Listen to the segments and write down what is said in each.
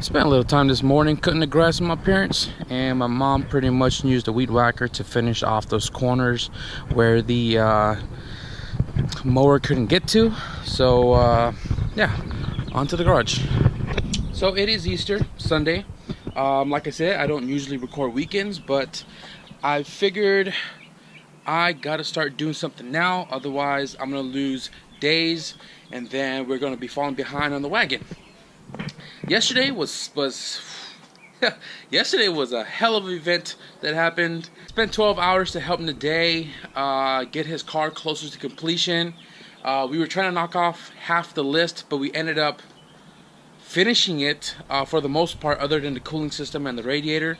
Spent a little time this morning cutting the grass with my parents, and my mom pretty much used a weed whacker to finish off those corners where the mower couldn't get to. So yeah, onto the garage. So it is Easter Sunday. Like I said, I don't usually record weekends, but I figured I gotta start doing something now, otherwise I'm gonna lose days and then we're gonna be falling behind on the wagon. Yesterday was yesterday was a hell of an event that happened. Spent 12 hours to help him today get his car closer to completion. We were trying to knock off half the list, but we ended up finishing it for the most part, other than the cooling system and the radiator.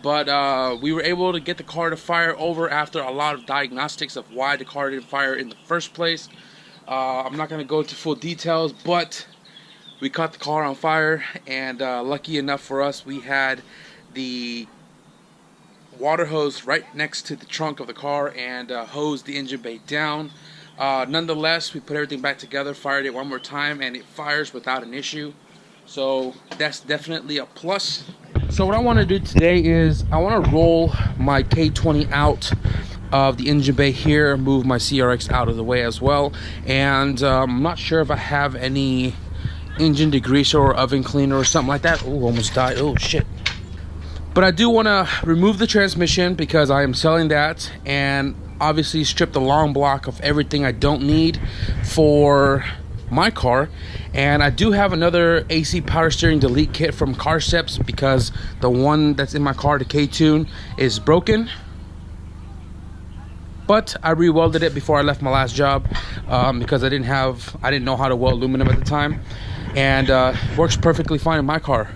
But we were able to get the car to fire over after a lot of diagnostics of why the car didn't fire in the first place. I'm not going to go into full details, but we caught the car on fire, and lucky enough for us, we had the water hose right next to the trunk of the car and hosed the engine bay down. Nonetheless, we put everything back together, fired it one more time, and it fires without an issue. So that's definitely a plus. So what I want to do today is I want to roll my K20 out of the engine bay here, move my CRX out of the way as well, and I'm not sure if I have any engine degreaser or oven cleaner or something like that. Oh, almost died. Oh shit. But I do want to remove the transmission because I am selling that, and obviously strip the long block of everything I don't need for my car. And I do have another AC power steering delete kit from Carceps because the one that's in my car, the K20, is broken. But I re-welded it before I left my last job because I didn't know how to weld aluminum at the time, and works perfectly fine in my car.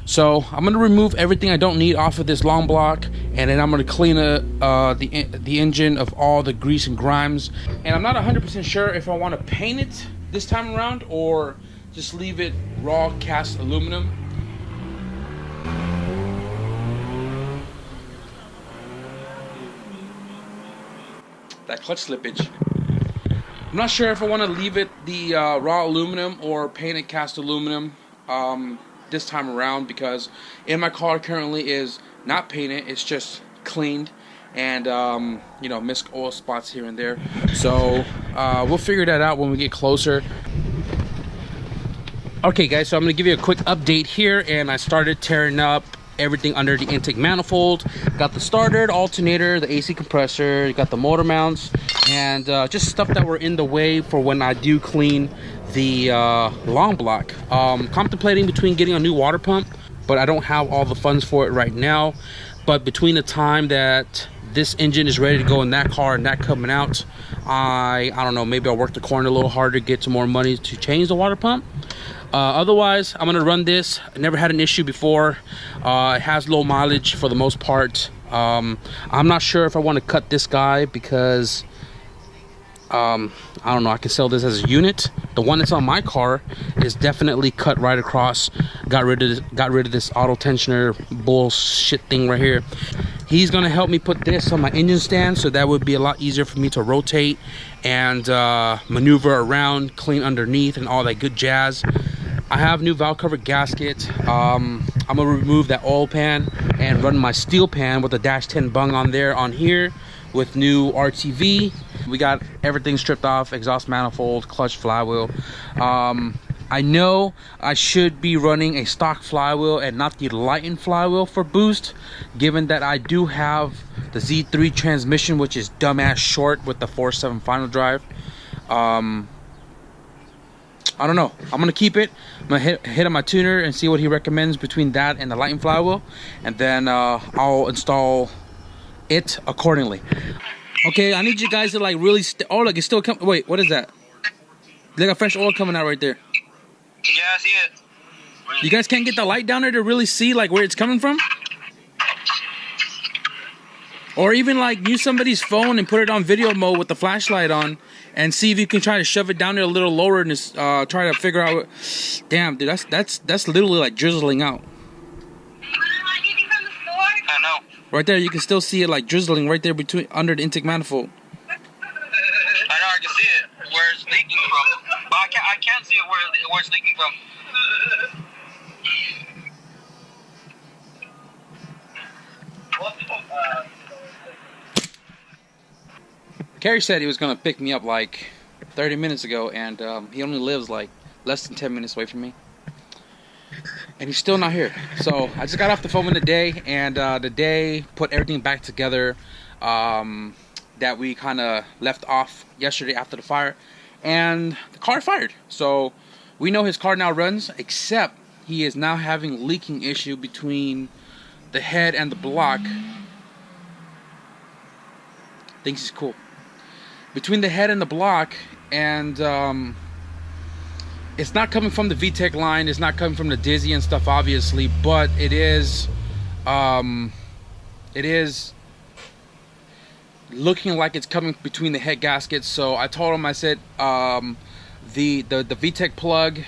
So I'm gonna remove everything I don't need off of this long block, and then I'm gonna clean the engine of all the grease and grimes. And I'm not 100% sure if I want to paint it this time around or just leave it raw cast aluminum. That clutch slippage. I'm not sure if I want to leave it the raw aluminum or paint it cast aluminum this time around, because in my car currently is not painted, it's just cleaned, and you know, missed oil spots here and there. So we'll figure that out when we get closer. Okay guys, so I'm gonna give you a quick update here, and I started tearing up everything under the intake manifold. Got the starter, the alternator, the AC compressor, you got the motor mounts, and just stuff that were in the way for when I do clean the long block. Contemplating between getting a new water pump, but I don't have all the funds for it right now. But between the time that this engine is ready to go in that car and that coming out, I don't know, maybe I'll work the corner a little harder to get some more money to change the water pump. Otherwise, I'm gonna run this. I never had an issue before. It has low mileage for the most part. I'm not sure if I want to cut this guy because I don't know, I can sell this as a unit. The one that's on my car is definitely cut right across. Got rid of this auto tensioner bullshit thing right here. He's gonna help me put this on my engine stand, so that would be a lot easier for me to rotate and maneuver around, clean underneath, and all that good jazz. I have new valve cover gasket. I'm gonna remove that oil pan and run my steel pan with a -10 bung on there on here with new RTV. We got everything stripped off, exhaust manifold, clutch, flywheel. I know I should be running a stock flywheel and not the Lighten flywheel for boost, given that I do have the Z3 transmission, which is dumbass short with the 4.7 final drive. I don't know. I'm gonna keep it. I'm gonna hit on my tuner and see what he recommends between that and the Lighten flywheel, and then I'll install it accordingly. Okay, I need you guys to like really oh look, it's still coming. Wait, what is that? They got fresh oil coming out right there. Yeah, I see it. You guys can't get the light down there to really see like where it's coming from? Or even like use somebody's phone and put it on video mode with the flashlight on and see if you can try to shove it down there a little lower and try to figure out what... Damn, dude, that's literally like drizzling out. I know. Right there, you can still see it like drizzling right there between under the intake manifold. I know, I can see it where it's leaking from, but I can't see it where it's leaking from. Kerry said he was gonna pick me up like 30 minutes ago, and he only lives like less than 10 minutes away from me, and he's still not here. So I just got off the phone with the day, and the day put everything back together that we kind of left off yesterday after the fire, and the car fired. So we know his car now runs, except he is now having leaking issue between the head and the block. Thinks he's cool. Between the head and the block, and it's not coming from the VTEC line, it's not coming from the Dizzy and stuff, obviously, but it is looking like it's coming between the head gaskets. So I told him, I said, the VTEC plug,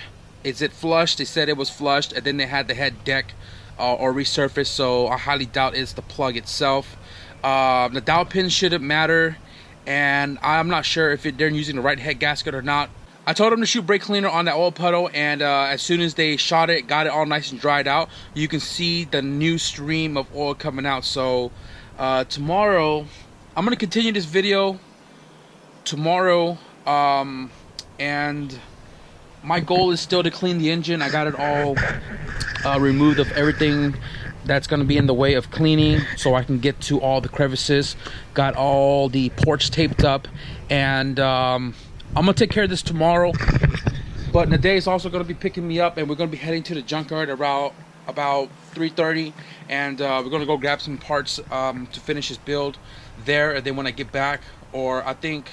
is it flushed? They said it was flushed, and then they had the head deck or resurfaced, so I highly doubt it's the plug itself. The dowel pin shouldn't matter, and I'm not sure if they're using the right head gasket or not. I told them to shoot brake cleaner on that oil puddle, and as soon as they shot it, got it all nice and dried out, you can see the new stream of oil coming out. So tomorrow, I'm going to continue this video tomorrow, and my goal is still to clean the engine. I got it all removed of everything that's going to be in the way of cleaning, so I can get to all the crevices. Got all the ports taped up, and I'm gonna take care of this tomorrow. But Naday is also going to be picking me up, and we're going to be heading to the junkyard around about 3:30, and we're going to go grab some parts to finish his build there. And then when I get back, or I think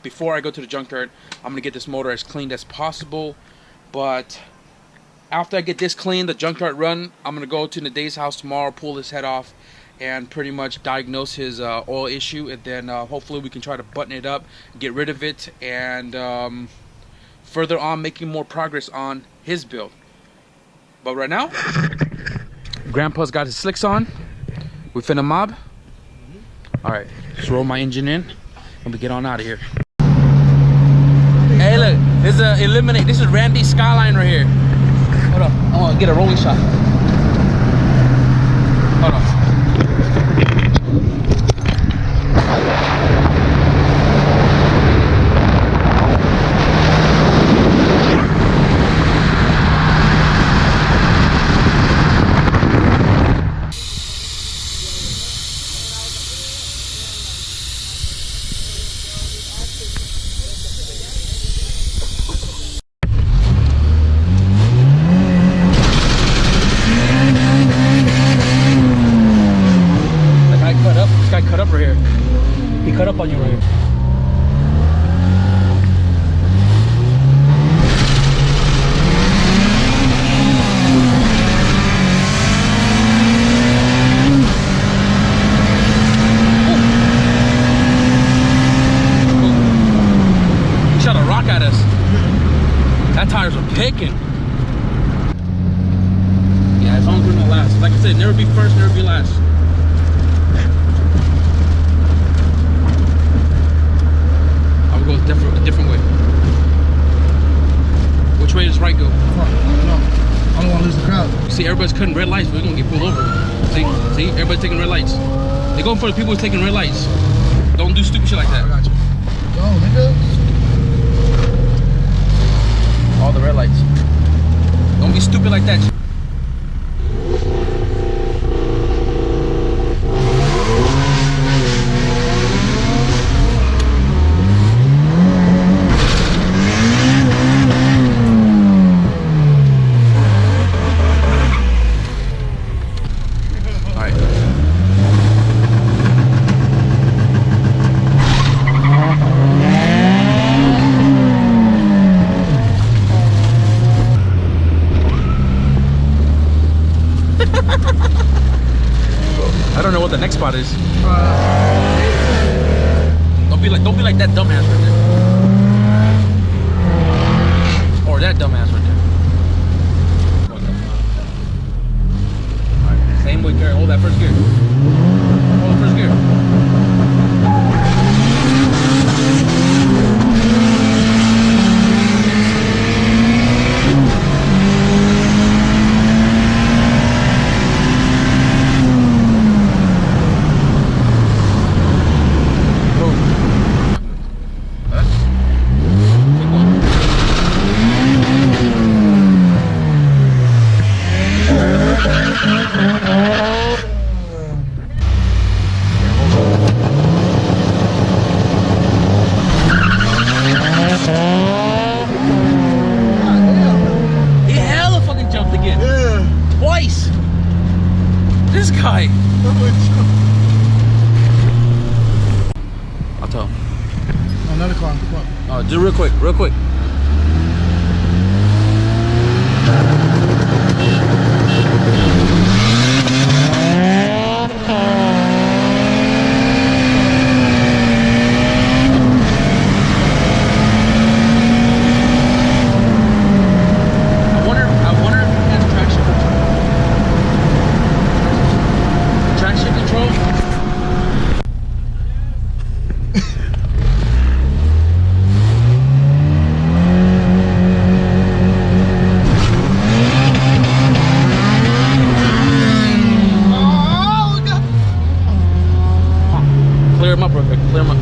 before I go to the junkyard, I'm going to get this motor as cleaned as possible. But after I get this clean, the junkyard run, I'm going to go to Naday's house tomorrow, pull his head off, and pretty much diagnose his oil issue. And then hopefully we can try to button it up, get rid of it, and further on making more progress on his build. But right now, Grandpa's got his slicks on. We finna mob. Alright, just roll my engine in and we get on out of here. Hey look, this is Eliminate. This is Randy's Skyline right here. Hold up, I want to get a rolling shot. Hold on. Cut up right here. He cut up on you right here. He shot a rock at us. That tires are picking. Yeah, as long as we're not last. Like I said, never be first, never be last. Go a different way. Which way does right go? I don't want to lose the crowd. See, everybody's cutting red lights. We're gonna get pulled over. See, everybody's taking red lights. They're going for the people who's taking red lights. Don't do stupid shit like that. I got you. Go, nigga. All the red lights. Don't be stupid like that. I don't know what the next spot is. Don't be like that dumbass right there. Or that dumbass right there. Alright, same way, Gary. Hold that first gear. Hold the first gear. this guy? I'll tell him. Another car. What? Oh, do real quick, real quick. I wonder if it has traction control. Traction control? Clear him up real quick, clear him up.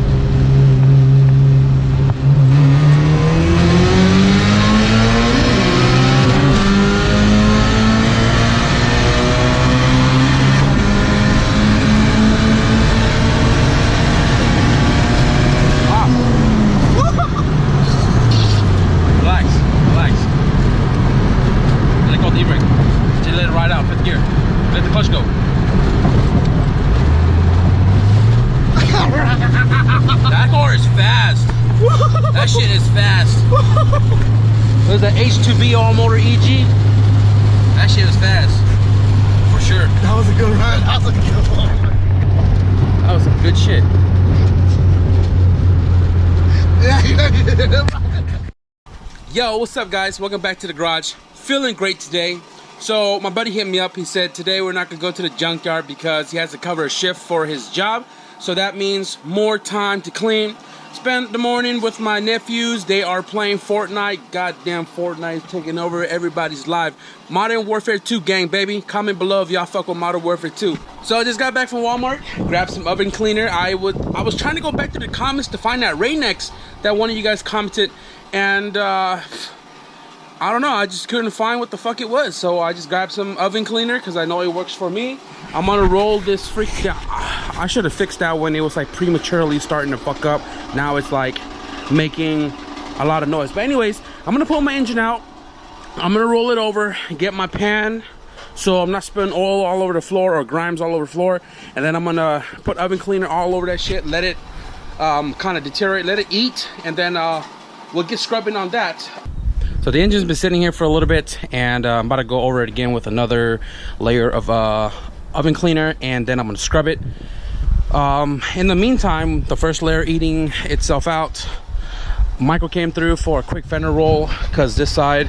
Relax, relax. Let go of the e-brake. Just let it ride out, fifth gear. Let the clutch go. That car is fast. That shit is fast. There's the H2B all-motor EG. That shit is fast. For sure. That was a good ride. That was a good one. That was some good shit. Yeah. Yo, what's up guys? Welcome back to the garage. Feeling great today. So my buddy hit me up. He said today we're not gonna go to the junkyard because he has to cover a shift for his job. So that means more time to clean. Spent the morning with my nephews. They are playing Fortnite. Goddamn, Fortnite is taking over everybody's life. Modern Warfare 2 gang, baby. Comment below if y'all fuck with Modern Warfare 2. So I just got back from Walmart. Grabbed some oven cleaner. I was trying to go back to the comments to find that Rain-X that one of you guys commented. And I don't know, I just couldn't find what the fuck it was. So I just grabbed some oven cleaner because I know it works for me. I'm gonna roll this freak down. I should have fixed that when it was like prematurely starting to fuck up. Now it's like making a lot of noise. But anyways, I'm gonna pull my engine out. I'm gonna roll it over, get my pan so I'm not spilling oil all over the floor or grimes all over the floor. And then I'm gonna put oven cleaner all over that shit, let it kind of deteriorate, let it eat, and then we'll get scrubbing on that. So the engine's been sitting here for a little bit, and I'm about to go over it again with another layer of oven cleaner, and then I'm gonna scrub it. In the meantime, the first layer eating itself out, Michael came through for a quick fender roll because this side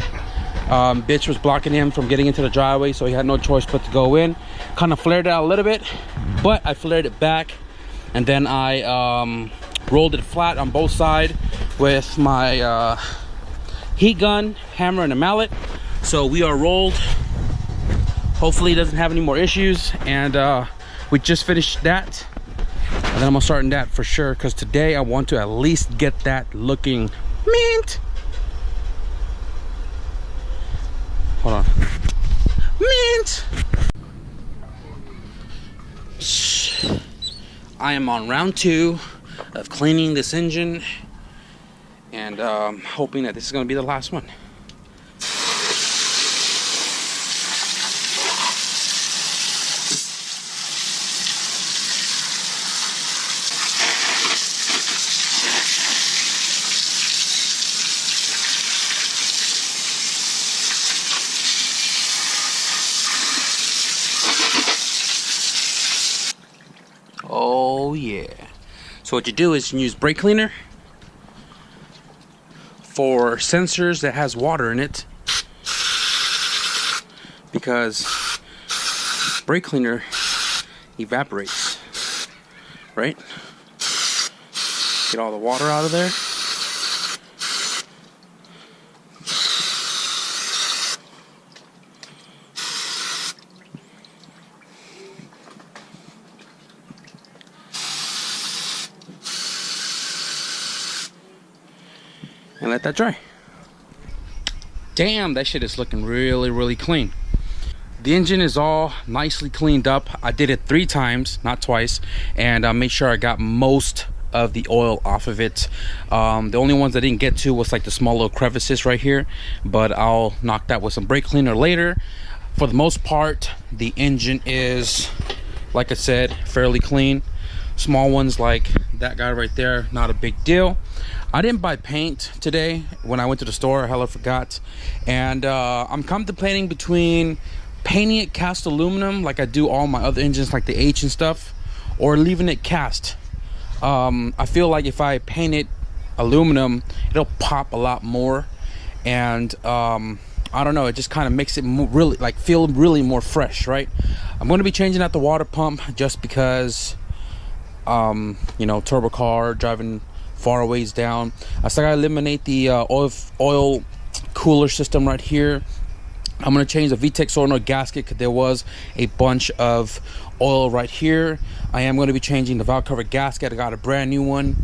bitch was blocking him from getting into the driveway, so he had no choice but to go in. Kind of flared it out a little bit, but I flared it back, and then I rolled it flat on both sides with my heat gun, hammer, and a mallet. So we are rolled. Hopefully it doesn't have any more issues. And we just finished that, and then I'm gonna start in that for sure, because today I want to at least get that looking mint. Hold on. Mint. I am on round 2 of cleaning this engine, and hoping that this is going to be the last one. Oh yeah. So what you do is you use brake cleaner for sensors that has water in it, because brake cleaner evaporates, right? Get all the water out of there. And let that dry. Damn, that shit is looking really clean. The engine is all nicely cleaned up. I did it 3 times, not twice, and I made sure I got most of the oil off of it. The only ones I didn't get to was like the small little crevices right here, but I'll knock that with some brake cleaner later. For the most part, the engine is, like I said, fairly clean. Small ones like that guy right there, not a big deal. I didn't buy paint today when I went to the store. I hella forgot. And I'm contemplating between painting it cast aluminum like I do all my other engines like the H and stuff, or leaving it cast. I feel like if I paint it aluminum, it'll pop a lot more. And I don't know, it just kind of makes it really like feel really more fresh, right? I'm going to be changing out the water pump just because you know, turbo car, driving far ways down. I still gotta eliminate the oil cooler system right here. I'm gonna change the VTEC solenoid gasket because there was a bunch of oil right here. I am going to be changing the valve cover gasket. I got a brand new one.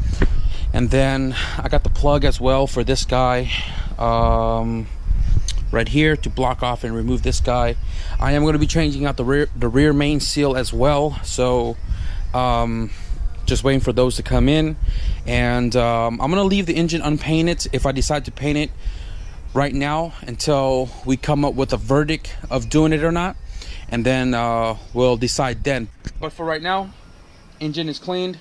And then I got the plug as well for this guy right here to block off and remove this guy. I am going to be changing out the rear main seal as well. So just waiting for those to come in. And I'm going to leave the engine unpainted if I decide to paint it right now until we come up with a verdict of doing it or not, and then we'll decide then. But for right now, engine is cleaned,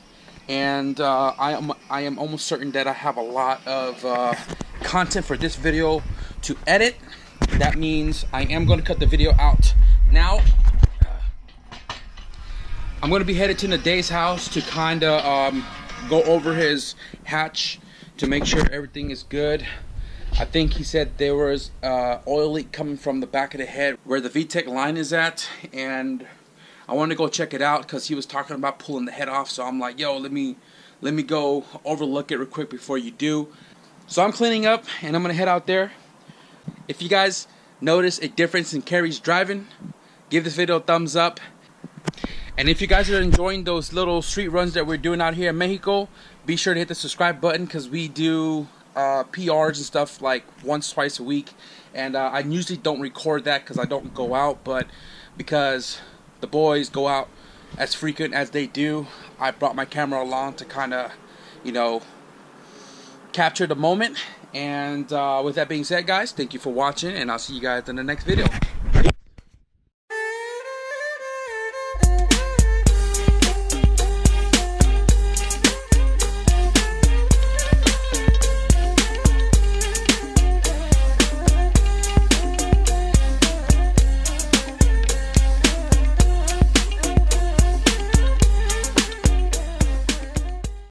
and I am almost certain that I have a lot of content for this video to edit. That means I am going to cut the video out now. I'm going to be headed to Nadee's house to kind of go over his hatch to make sure everything is good. I think he said there was oil leak coming from the back of the head where the VTEC line is at, and I wanted to go check it out because he was talking about pulling the head off. So I'm like, yo, let me go overlook it real quick before you do. So I'm cleaning up and I'm gonna head out there. If you guys notice a difference in Carrie's driving, give this video a thumbs up. And if you guys are enjoying those little street runs that we're doing out here in Mexico, be sure to hit the subscribe button because we do PRs and stuff like once, twice a week. And I usually don't record that because I don't go out, but because the boys go out as frequent as they do, I brought my camera along to kind of, you know, capture the moment. And with that being said, guys, thank you for watching, and I'll see you guys in the next video.